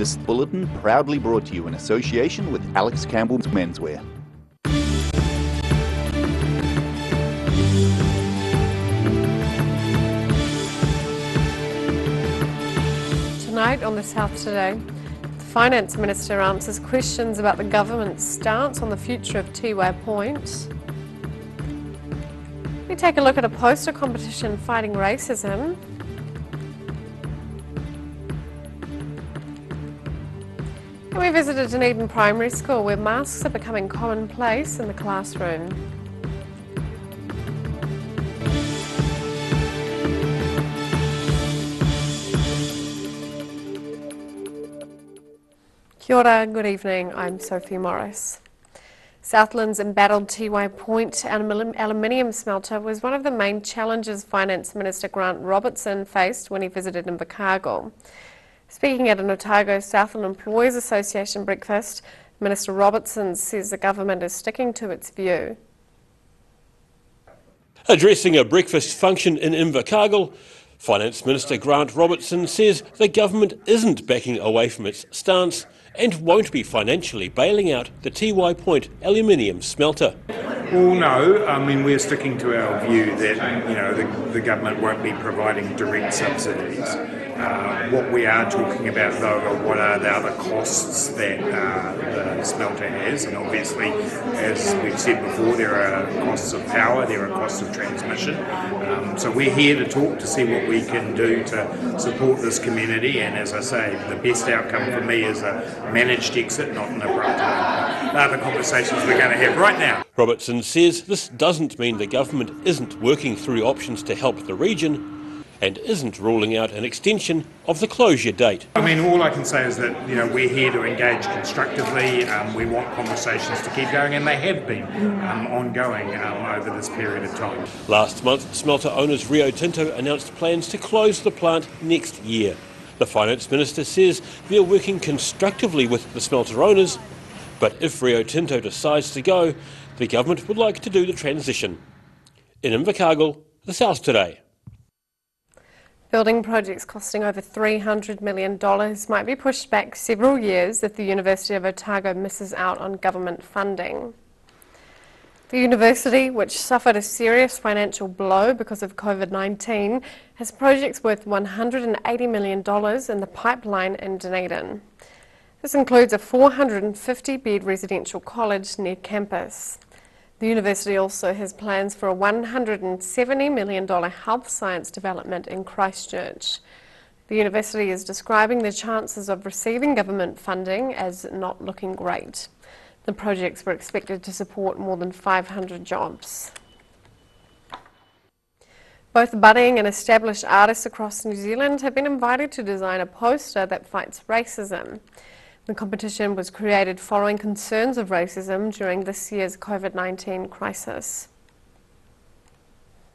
This bulletin proudly brought to you in association with Alex Campbell's Menswear. Tonight on The South Today, the Finance Minister answers questions about the government's stance on the future of Tiwai Point. We take a look at a poster competition fighting racism. And we visited Dunedin Primary School where masks are becoming commonplace in the classroom. Kia ora, good evening, I'm Sophie Morris. Southland's embattled Tiwai Point aluminium smelter was one of the main challenges Finance Minister Grant Robertson faced when he visited Invercargill. Speaking at an Otago Southland Employees Association breakfast, Minister Robertson says the government is sticking to its view. Addressing a breakfast function in Invercargill, Finance Minister Grant Robertson says the government isn't backing away from its stance and won't be financially bailing out the Tiwai Point aluminium smelter. Well, no, I mean, we're sticking to our view that, the government won't be providing direct subsidies. What we are talking about, though, are what are the other costs that the smelter has. And obviously, as we've said before, there are costs of power, there are costs of transmission. So we're here to talk to see what we can do to support this community. And as I say, the best outcome for me is a managed exit, not an abrupt one. They're the conversations we're going to have right now. Robertson says this doesn't mean the government isn't working through options to help the region and isn't ruling out an extension of the closure date. I mean, all I can say is that, we're here to engage constructively. We want conversations to keep going, and they have been ongoing over this period of time. Last month, smelter owners Rio Tinto announced plans to close the plant next year. The Finance Minister says they're working constructively with the smelter owners, but if Rio Tinto decides to go, the government would like to do the transition. In Invercargill, The South Today. Building projects costing over $300 million might be pushed back several years if the University of Otago misses out on government funding. The university, which suffered a serious financial blow because of COVID-19, has projects worth $180 million in the pipeline in Dunedin. This includes a 450-bed residential college near campus. The university also has plans for a $170 million health science development in Christchurch. The university is describing the chances of receiving government funding as not looking great. The projects were expected to support more than 500 jobs. Both budding and established artists across New Zealand have been invited to design a poster that fights racism. The competition was created following concerns of racism during this year's COVID-19 crisis.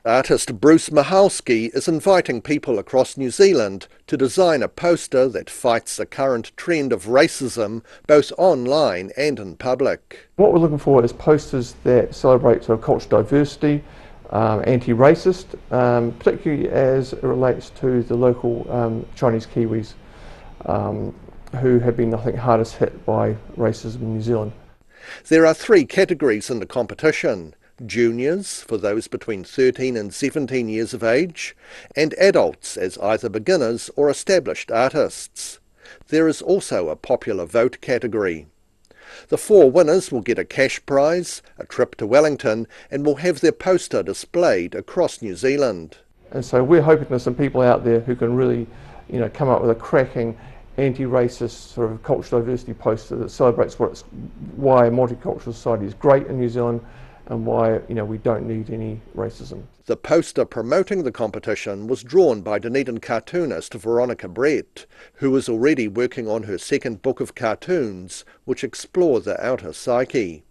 Artist Bruce Mahalski is inviting people across New Zealand to design a poster that fights the current trend of racism, both online and in public. What we're looking for is posters that celebrate sort of cultural diversity, anti-racist, particularly as it relates to the local Chinese Kiwis, who have been, I think, hardest hit by racism in New Zealand. There are 3 categories in the competition: juniors, for those between 13 and 17 years of age, and adults as either beginners or established artists. There is also a popular vote category. The 4 winners will get a cash prize, a trip to Wellington, and will have their poster displayed across New Zealand. And so we're hoping there's some people out there who can really, come up with a cracking anti-racist sort of cultural diversity poster that celebrates why a multicultural society is great in New Zealand and why we don't need any racism. The poster promoting the competition was drawn by Dunedin cartoonist Veronica Brett, who is already working on her second book of cartoons, which explore the outer psyche.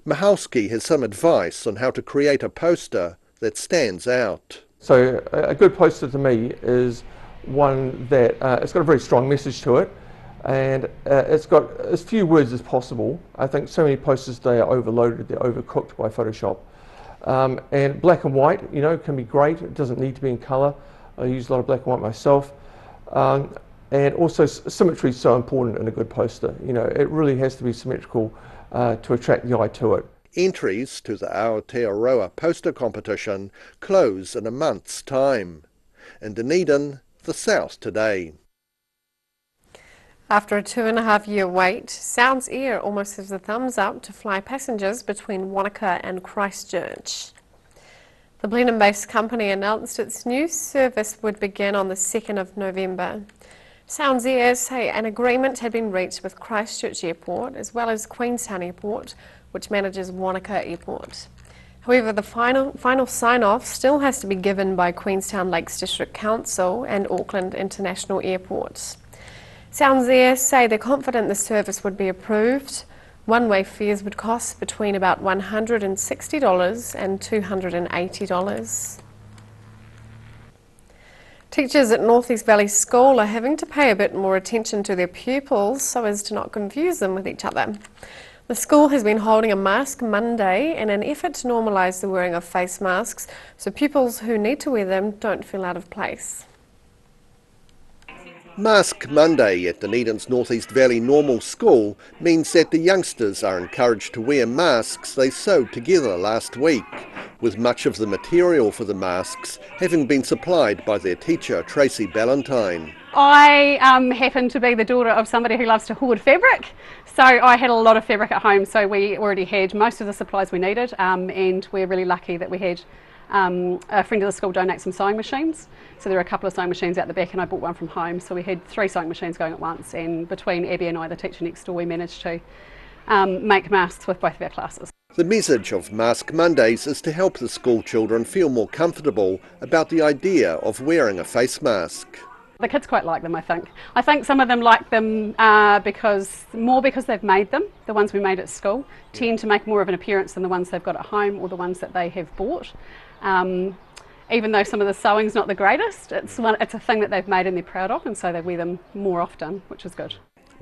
Mahalski has some advice on how to create a poster that stands out. So a good poster to me is one that it's got a very strong message to it, and it's got as few words as possible. I think so many posters today are overloaded, they're overcooked by Photoshop. And black and white, can be great. It doesn't need to be in colour. I use a lot of black and white myself. And also symmetry is so important in a good poster. You know, it really has to be symmetrical to attract the eye to it. Entries to the Aotearoa poster competition close in a month's time. In Dunedin, the South Today. After a 2.5-year wait, Sounds Air almost gives a thumbs up to fly passengers between Wanaka and Christchurch. The Blenheim-based company announced its new service would begin on the 2nd of November. Sounds Air say an agreement had been reached with Christchurch Airport as well as Queenstown Airport, which manages Wanaka Airport. However, the final sign-off still has to be given by Queenstown Lakes District Council and Auckland International Airport. Sounds Air say they're confident the service would be approved. One-way fares would cost between about $160 and $280. Teachers at North East Valley School are having to pay a bit more attention to their pupils so as to not confuse them with each other. The school has been holding a Mask Monday in an effort to normalise the wearing of face masks so pupils who need to wear them don't feel out of place. Mask Monday at Dunedin's North East Valley Normal School means that the youngsters are encouraged to wear masks they sewed together last week, with much of the material for the masks having been supplied by their teacher Tracy Ballantyne. I happen to be the daughter of somebody who loves to hoard fabric, so I had a lot of fabric at home, so we already had most of the supplies we needed, and we're really lucky that we had a friend of the school donate some sewing machines. So there are a couple of sewing machines out the back and I bought one from home, so we had 3 sewing machines going at once, and between Abby and I, the teacher next door, we managed to make masks with both of our classes. The message of Mask Mondays is to help the school children feel more comfortable about the idea of wearing a face mask. The kids quite like them, I think. I think some of them like them because they've made them. The ones we made at school tend to make more of an appearance than the ones they've got at home or the ones that they have bought. Even though some of the sewing's not the greatest, it's a thing that they've made and they're proud of, and so they wear them more often, which is good.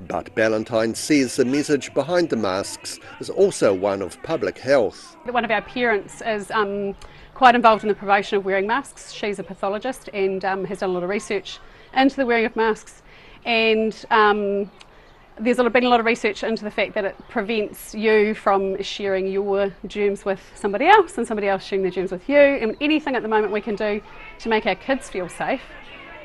But Ballantyne says the message behind the masks is also one of public health. One of our parents is quite involved in the promotion of wearing masks. She's a pathologist and has done a lot of research into the wearing of masks, and there's been a lot of research into the fact that it prevents you from sharing your germs with somebody else and somebody else sharing their germs with you, and anything at the moment we can do to make our kids feel safe,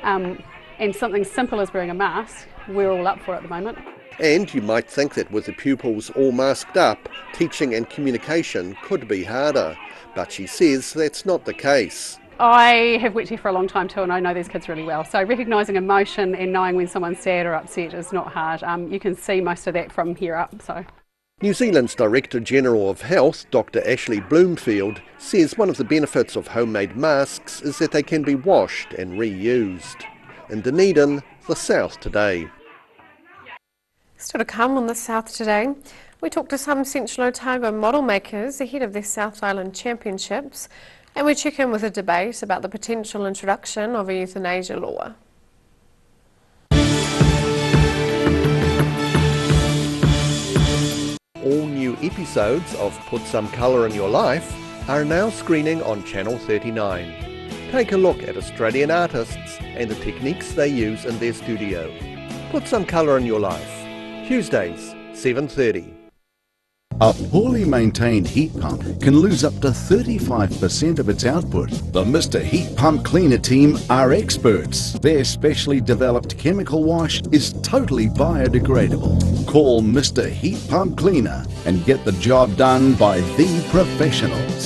and something simple as wearing a mask, we're all up for at the moment. And you might think that with the pupils all masked up, teaching and communication could be harder, but she says that's not the case. I have worked here for a long time too, and I know these kids really well, so recognising emotion and knowing when someone's sad or upset is not hard. You can see most of that from here up. So, New Zealand's Director General of Health, Dr. Ashley Bloomfield, says one of the benefits of homemade masks is that they can be washed and reused. In Dunedin, the South Today. Still to come on the South Today, we talked to some Central Otago model makers ahead of their South Island Championships, and we check in with a debate about the potential introduction of a euthanasia law. All new episodes of Put Some Colour in Your Life are now screening on Channel 39. Take a look at Australian artists and the techniques they use in their studio. Put Some Colour in Your Life, Tuesdays, 7:30. A poorly maintained heat pump can lose up to 35% of its output. The Mr. Heat Pump Cleaner team are experts. Their specially developed chemical wash is totally biodegradable. Call Mr. Heat Pump Cleaner and get the job done by the professionals.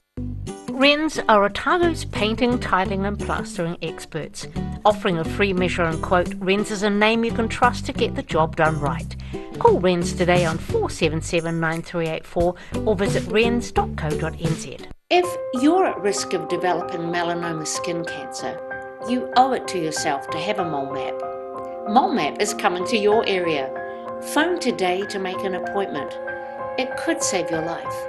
Wrens are Otago's painting, tiling and plastering experts. Offering a free measure and quote, Wrens is a name you can trust to get the job done right. Call Wrens today on 477 9384 or visit wrens.co.nz. If you're at risk of developing melanoma skin cancer, you owe it to yourself to have a mole map. Mole map is coming to your area. Phone today to make an appointment. It could save your life.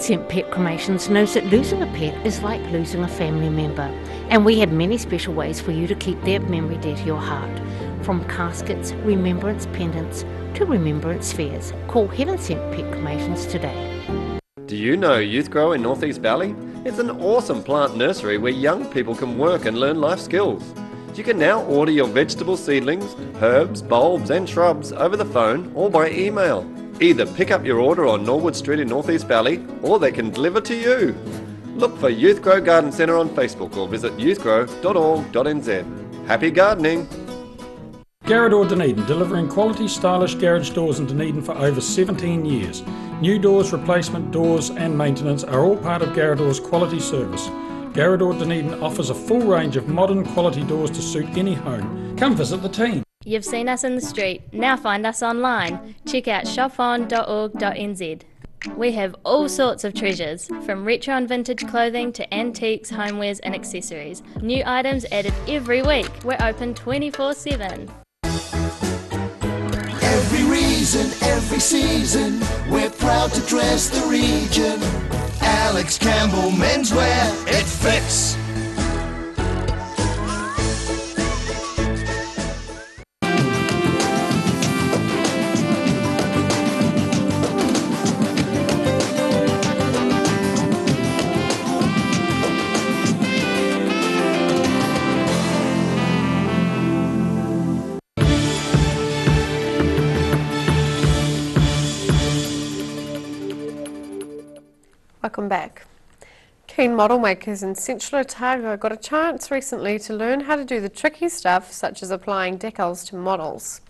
Scent Pet Cremations knows that losing a pet is like losing a family member, and we have many special ways for you to keep their memory dear to your heart. From caskets, remembrance pendants to remembrance spheres. Call Heaven Sent Pet Cremations today. Do you know Youth Grow in Northeast Valley? It's an awesome plant nursery where young people can work and learn life skills. You can now order your vegetable seedlings, herbs, bulbs and shrubs over the phone or by email. Either pick up your order on Norwood Street in Northeast Valley or they can deliver to you. Look for Youth Grow Garden Centre on Facebook or visit youthgrow.org.nz. Happy gardening! Garrador Dunedin, delivering quality, stylish garage doors in Dunedin for over 17 years. New doors, replacement doors and maintenance are all part of Garrador's quality service. Garrador Dunedin offers a full range of modern quality doors to suit any home. Come visit the team. You've seen us in the street, now find us online. Check out shopon.org.nz. We have all sorts of treasures, from retro and vintage clothing to antiques, homewares and accessories. New items added every week. We're open 24/7. Every reason, every season, we're proud to dress the region. Alex Campbell Menswear, it fits. Welcome back. Keen model makers in Central Otago got a chance recently to learn how to do the tricky stuff such as applying decals to models.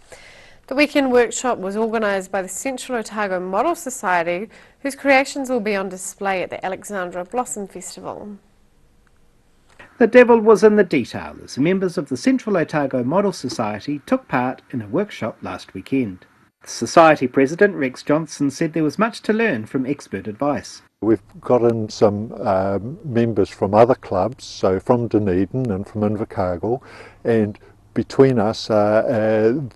The weekend workshop was organised by the Central Otago Model Society, whose creations will be on display at the Alexandra Blossom Festival. The devil was in the detail as members of the Central Otago Model Society took part in a workshop last weekend. The Society President Rex Johnson said there was much to learn from expert advice. We've got in some members from other clubs, so from Dunedin and from Invercargill, and between us,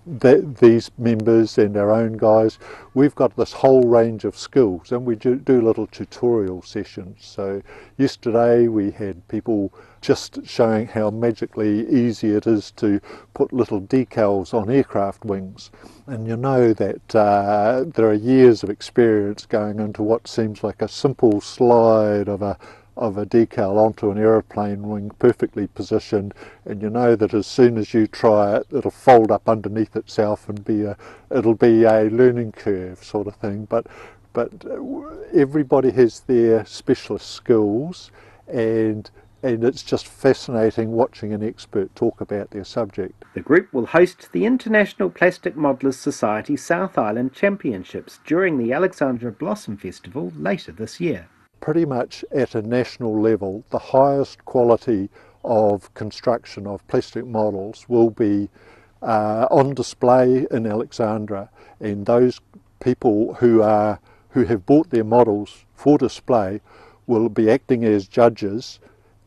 these members and our own guys, we've got this whole range of skills, and we do little tutorial sessions. So yesterday we had people just showing how magically easy it is to put little decals on aircraft wings. And you know that there are years of experience going into what seems like a simple slide of a decal onto an aeroplane wing, perfectly positioned, and you know that as soon as you try it, it'll fold up underneath itself and it'll be a learning curve sort of thing. But everybody has their specialist skills, and it's just fascinating watching an expert talk about their subject. The group will host the International Plastic Modelers Society South Island Championships during the Alexandra Blossom Festival later this year. Pretty much at a national level, the highest quality of construction of plastic models will be on display in Alexandra, and those people who have bought their models for display will be acting as judges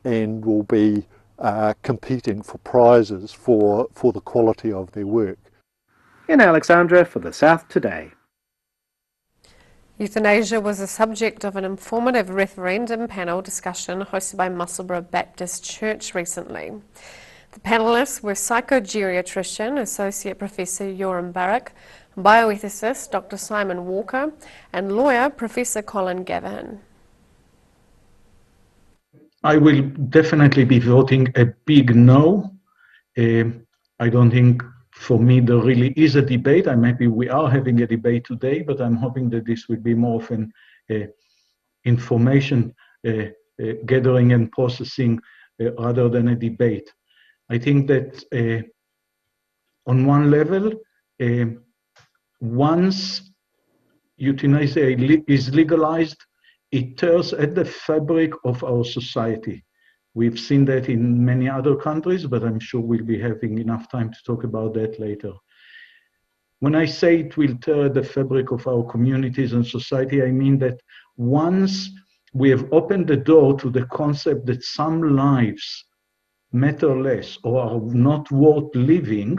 and will be competing for prizes for the quality of their work. In Alexandra for the South Today. Euthanasia was the subject of an informative referendum panel discussion hosted by Musselburgh Baptist Church recently. The panellists were psychogeriatrician Associate Professor Yoram Barrack, bioethicist Dr. Simon Walker, and lawyer Professor Colin Gavin. I will definitely be voting a big no. I don't think for me there really is a debate. I'm happy we are having a debate today, but I'm hoping that this will be more of an information gathering and processing rather than a debate. I think that on one level, once euthanasia is legalized, it tears at the fabric of our society. We've seen that in many other countries, but I'm sure we'll be having enough time to talk about that later. When I say it will tear the fabric of our communities and society, I mean that once we have opened the door to the concept that some lives matter less or are not worth living,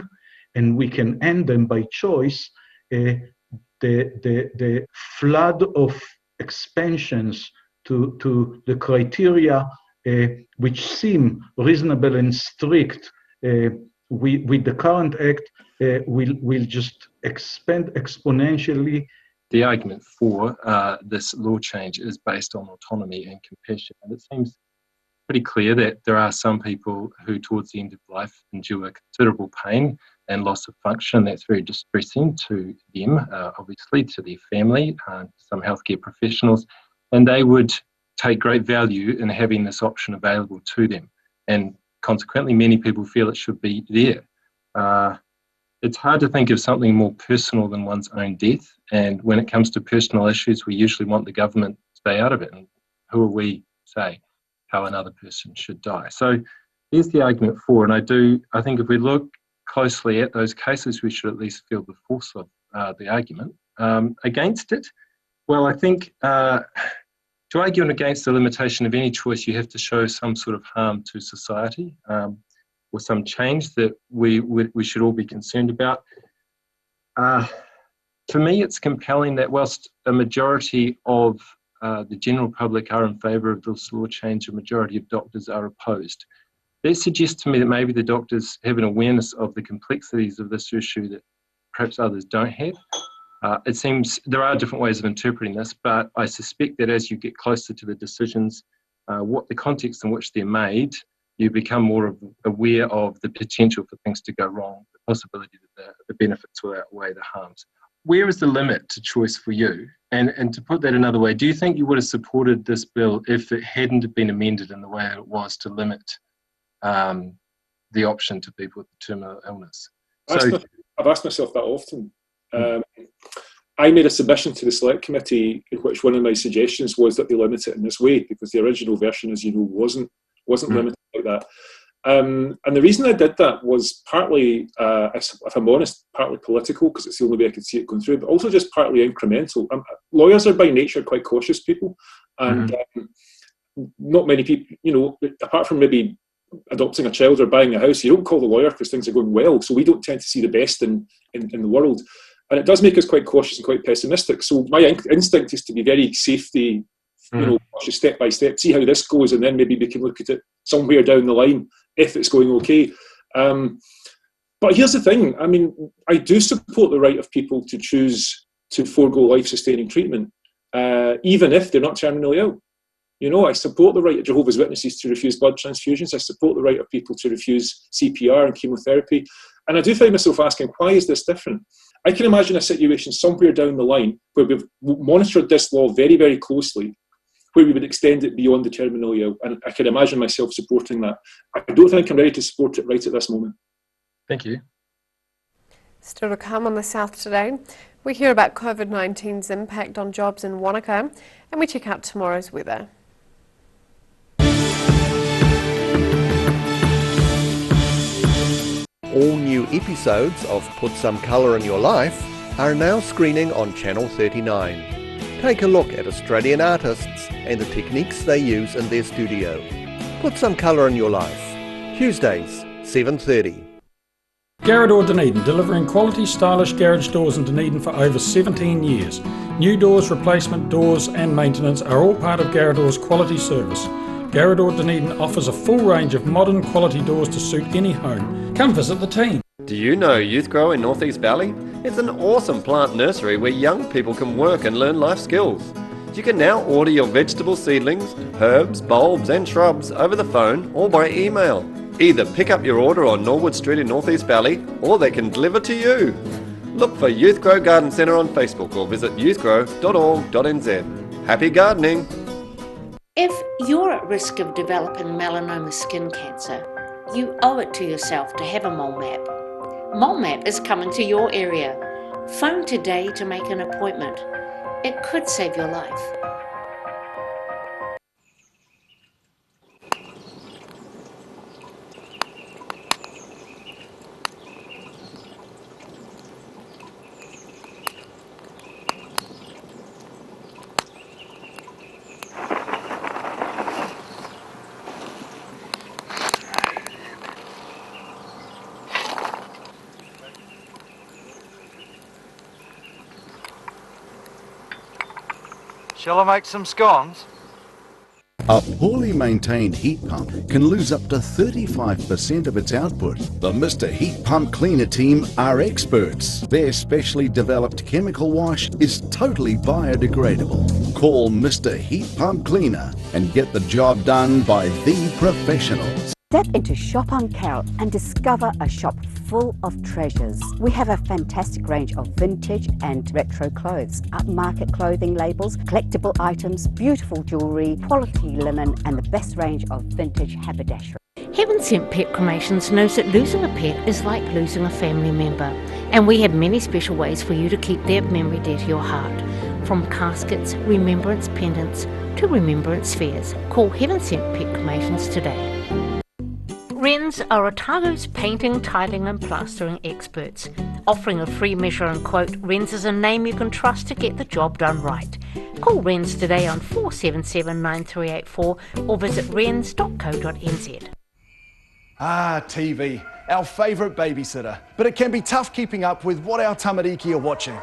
and we can end them by choice, the flood of expansions to the criteria which seem reasonable and strict with the current act will just expand exponentially. The argument for this law change is based on autonomy and compassion, and it seems pretty clear that there are some people who towards the end of life endure considerable pain and loss of function. That's very distressing to them, obviously, to their family, some healthcare professionals, and they would take great value in having this option available to them. And consequently, many people feel it should be there. It's hard to think of something more personal than one's own death. And when it comes to personal issues, we usually want the government to stay out of it. And who are we to say how another person should die? So there's the argument for. And I think if we look closely at those cases, we should at least feel the force of the argument. Against it, well, I think to argue against the limitation of any choice, you have to show some sort of harm to society, or some change that we should all be concerned about. For me, it's compelling that whilst a majority of the general public are in favour of this law change, a majority of doctors are opposed. That suggests to me that maybe the doctors have an awareness of the complexities of this issue that perhaps others don't have. It seems there are different ways of interpreting this, but I suspect that as you get closer to the decisions, what the context in which they're made, you become more aware of the potential for things to go wrong, the possibility that the benefits will outweigh the harms. Where is the limit to choice for you? And to put that another way, do you think you would have supported this bill if it hadn't been amended in the way it was to limit the option to people with terminal illness? I've asked myself that often. I made a submission to the Select Committee in which one of my suggestions was that they limit it in this way, because the original version, as you know, wasn't limited like that. And the reason I did that was partly, if I'm honest, partly political, because it's the only way I could see it going through, but also just partly incremental. Lawyers are by nature quite cautious people, and not many people, apart from maybe adopting a child or buying a house, you don't call the lawyer because things are going well. So we don't tend to see the best in the world. And it does make us quite cautious and quite pessimistic. So my instinct is to be very safety, cautious step by step, see how this goes, and then maybe we can look at it somewhere down the line if it's going okay. But here's the thing. I mean, I do support the right of people to choose to forego life-sustaining treatment, even if they're not terminally ill. I support the right of Jehovah's Witnesses to refuse blood transfusions. I support the right of people to refuse CPR and chemotherapy. And I do find myself asking, why is this different? I can imagine a situation somewhere down the line where we've monitored this law very, very closely, where we would extend it beyond the terminally ill. And I can imagine myself supporting that. I don't think I'm ready to support it right at this moment. Thank you. Still to come on the South today, we hear about COVID-19's impact on jobs in Wanaka, and we check out tomorrow's weather. All new episodes of Put Some Colour in Your Life are now screening on Channel 39. Take a look at Australian artists and the techniques they use in their studio. Put Some Colour in Your Life, Tuesdays, 7:30. Garrador Dunedin, delivering quality stylish garage doors in Dunedin for over 17 years. New doors, replacement doors and maintenance are all part of Garrador's quality service. Garrador Dunedin offers a full range of modern quality doors to suit any home. Come visit the team. Do you know Youth Grow in Northeast Valley? It's an awesome plant nursery where young people can work and learn life skills. You can now order your vegetable seedlings, herbs, bulbs and shrubs over the phone or by email. Either pick up your order on Norwood Street in Northeast Valley or they can deliver to you. Look for Youth Grow Garden Centre on Facebook or visit youthgrow.org.nz. Happy gardening! If you're at risk of developing melanoma skin cancer, you owe it to yourself to have a mole map. Mole map is coming to your area. Phone today to make an appointment. It could save your life. Shall I make some scones? A poorly maintained heat pump can lose up to 35% of its output. The Mr. Heat Pump Cleaner team are experts. Their specially developed chemical wash is totally biodegradable. Call Mr. Heat Pump Cleaner and get the job done by the professionals. Step into Shop on Carroll and discover a shop full of treasures. We have a fantastic range of vintage and retro clothes, upmarket clothing labels, collectible items, beautiful jewellery, quality linen and the best range of vintage haberdashery. Heaven Sent Pet Cremations knows that losing a pet is like losing a family member, and we have many special ways for you to keep their memory dear to your heart. From caskets, remembrance pendants to remembrance fairs. Call Heaven Sent Pet Cremations today. Wrens are Otago's painting, tiling and plastering experts. Offering a free measure and quote, Wrens is a name you can trust to get the job done right. Call Wrens today on 477 9384 or visit wrens.co.nz. Ah, TV, our favourite babysitter. But it can be tough keeping up with what our tamariki are watching.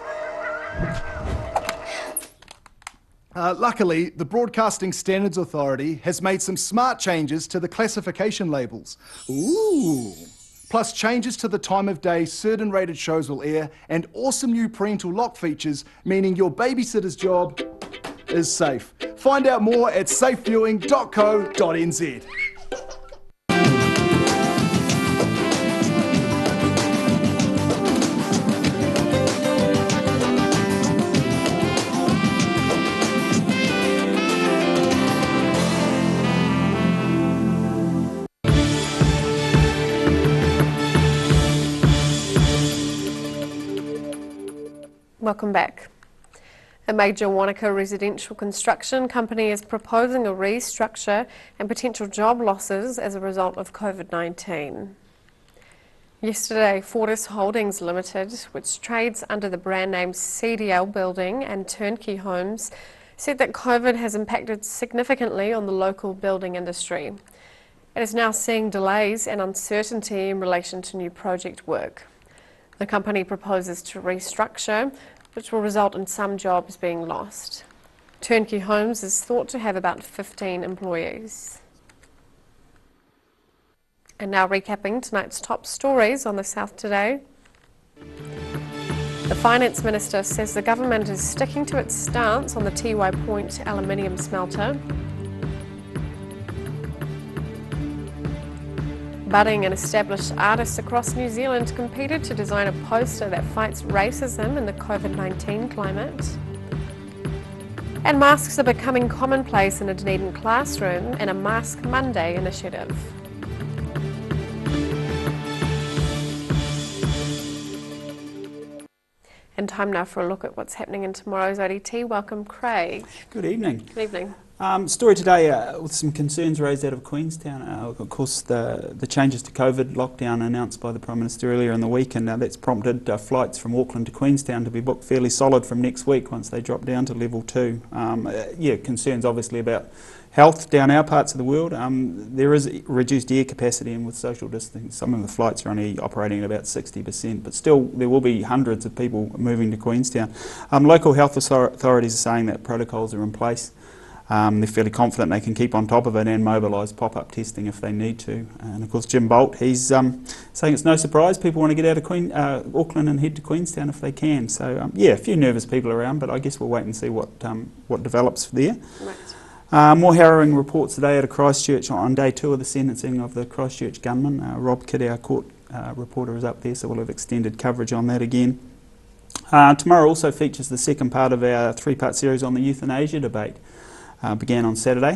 Luckily, the Broadcasting Standards Authority has made some smart changes to the classification labels. Ooh! Plus changes to the time of day certain rated shows will air and awesome new parental lock features, meaning your babysitter's job is safe. Find out more at safeviewing.co.nz. Welcome back. A major Wanaka residential construction company is proposing a restructure and potential job losses as a result of COVID-19. Yesterday, Fortis Holdings Limited, which trades under the brand names CDL Building and Turnkey Homes, said that COVID has impacted significantly on the local building industry. It is now seeing delays and uncertainty in relation to new project work. The company proposes to restructure, which will result in some jobs being lost. Turnkey Homes is thought to have about 15 employees. And now recapping tonight's top stories on the South Today. The Finance Minister says the government is sticking to its stance on the Tiwai Point aluminium smelter. Budding and established artists across New Zealand competed to design a poster that fights racism in the COVID-19 climate. And masks are becoming commonplace in a Dunedin classroom in a Mask Monday initiative. And time now for a look at what's happening in tomorrow's ODT. Welcome, Craig. Good evening. Good evening. Story today with some concerns raised out of Queenstown. Of course, the changes to COVID lockdown announced by the Prime Minister earlier in the week, and that's prompted flights from Auckland to Queenstown to be booked fairly solid from next week once they drop down to level 2. Concerns obviously about health down our parts of the world. There is reduced air capacity, and with social distancing, some of the flights are only operating at about 60%, but still there will be hundreds of people moving to Queenstown. Local health authorities are saying that protocols are in place. They're fairly confident they can keep on top of it and mobilise pop-up testing if they need to. And of course Jim Bolt, he's saying it's no surprise people want to get out of Auckland and head to Queenstown if they can. So a few nervous people around, but I guess we'll wait and see what develops there. Right. More harrowing reports today out of Christchurch on day 2 of the sentencing of the Christchurch gunman. Rob Kidd, our court reporter, is up there, so we'll have extended coverage on that again. Tomorrow also features the second part of our 3-part series on the euthanasia debate. Began on Saturday.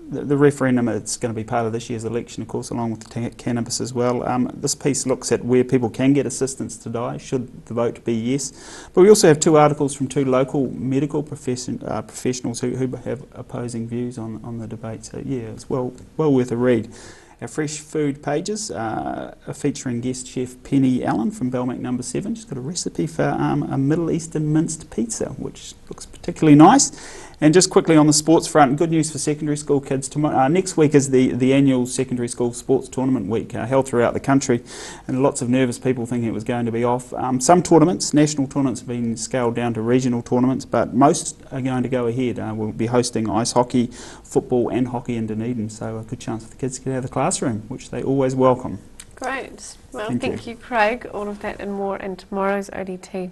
The referendum, it's going to be part of this year's election, of course, along with cannabis as well. This piece looks at where people can get assistance to die, should the vote be yes. But we also have 2 articles from 2 local medical professionals who have opposing views on the debate. So it's well worth a read. Our fresh food pages are featuring guest chef Penny Allen from Belmac No. 7. She's got a recipe for a Middle Eastern minced pizza, which looks particularly nice. And just quickly on the sports front, good news for secondary school kids. Next week is the annual secondary school sports tournament week held throughout the country, and lots of nervous people thinking it was going to be off. Some tournaments, national tournaments, have been scaled down to regional tournaments, but most are going to go ahead. We'll be hosting ice hockey, football and hockey in Dunedin, so a good chance for the kids to get out of the classroom, which they always welcome. Great. Well, Thank you, Craig. All of that and more in tomorrow's ODT.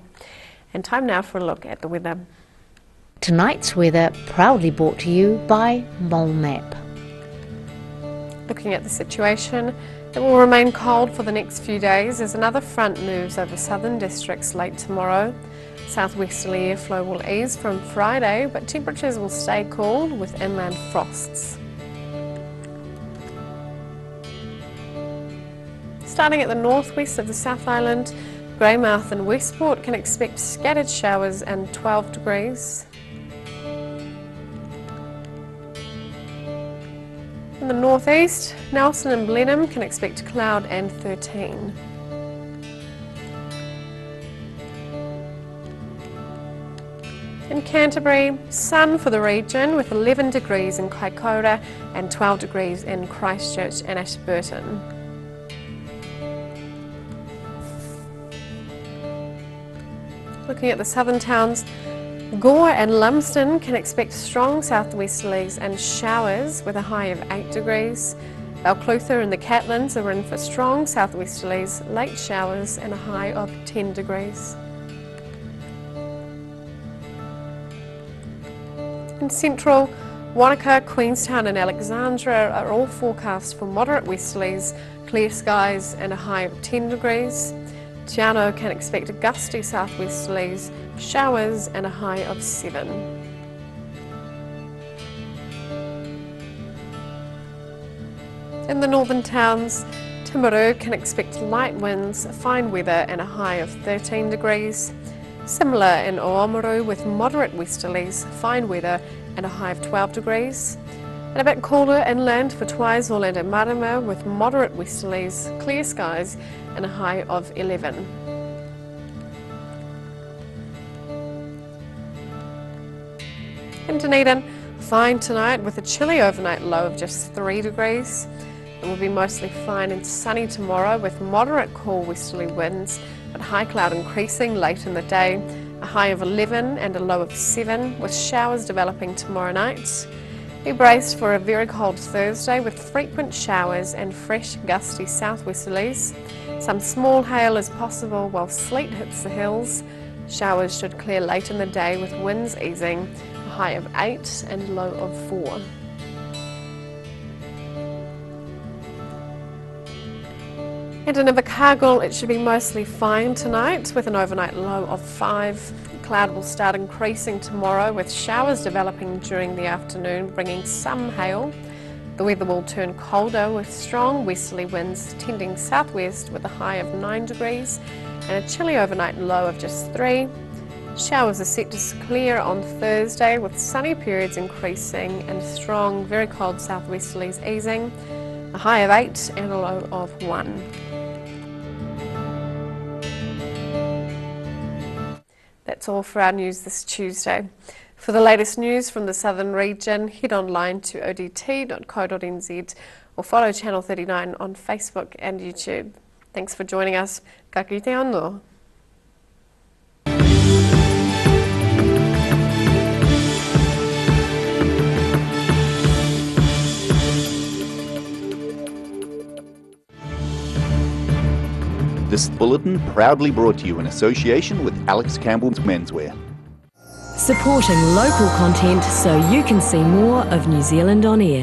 And time now for a look at the weather. Tonight's weather proudly brought to you by Mole Map. Looking at the situation, it will remain cold for the next few days as another front moves over southern districts late tomorrow. Southwesterly airflow will ease from Friday, but temperatures will stay cool with inland frosts. Starting at the northwest of the South Island, Greymouth and Westport can expect scattered showers and 12 degrees. In the northeast, Nelson and Blenheim can expect cloud and 13. In Canterbury, sun for the region with 11 degrees in Kaikoura and 12 degrees in Christchurch and Ashburton. Looking at the southern towns, Gore and Lumsden can expect strong southwesterlies and showers with a high of 8 degrees. Balclutha and the Catlins are in for strong southwesterlies, late showers and a high of 10 degrees. In central, Wanaka, Queenstown and Alexandra are all forecast for moderate westerlies, clear skies and a high of 10 degrees. Tiano can expect gusty southwesterlies, showers and a high of 7. In the northern towns, Timaru can expect light winds, fine weather and a high of 13 degrees. Similar in Oamaru with moderate westerlies, fine weather and a high of 12 degrees. And a bit cooler inland for Twizel and Marama with moderate westerlies, clear skies and a high of 11. In Dunedin, fine tonight with a chilly overnight low of just 3 degrees. It will be mostly fine and sunny tomorrow with moderate cool westerly winds, but high cloud increasing late in the day, a high of 11 and a low of 7 with showers developing tomorrow night. Be braced for a very cold Thursday with frequent showers and fresh gusty southwesterlies. Some small hail is possible while sleet hits the hills. Showers should clear late in the day with winds easing, a high of 8 and low of 4. And in Invercargill, it should be mostly fine tonight with an overnight low of 5. Cloud will start increasing tomorrow with showers developing during the afternoon, bringing some hail. The weather will turn colder with strong westerly winds tending southwest with a high of 9 degrees and a chilly overnight low of just 3. Showers are set to clear on Thursday with sunny periods increasing and strong, very cold southwesterlies easing, a high of 8 and a low of 1. That's all for our news this Tuesday. For the latest news from the southern region, head online to odt.co.nz or follow Channel 39 on Facebook and YouTube. Thanks for joining us. Ka kite anō. This bulletin proudly brought to you in association with Alex Campbell's Menswear. Supporting local content so you can see more of New Zealand on air.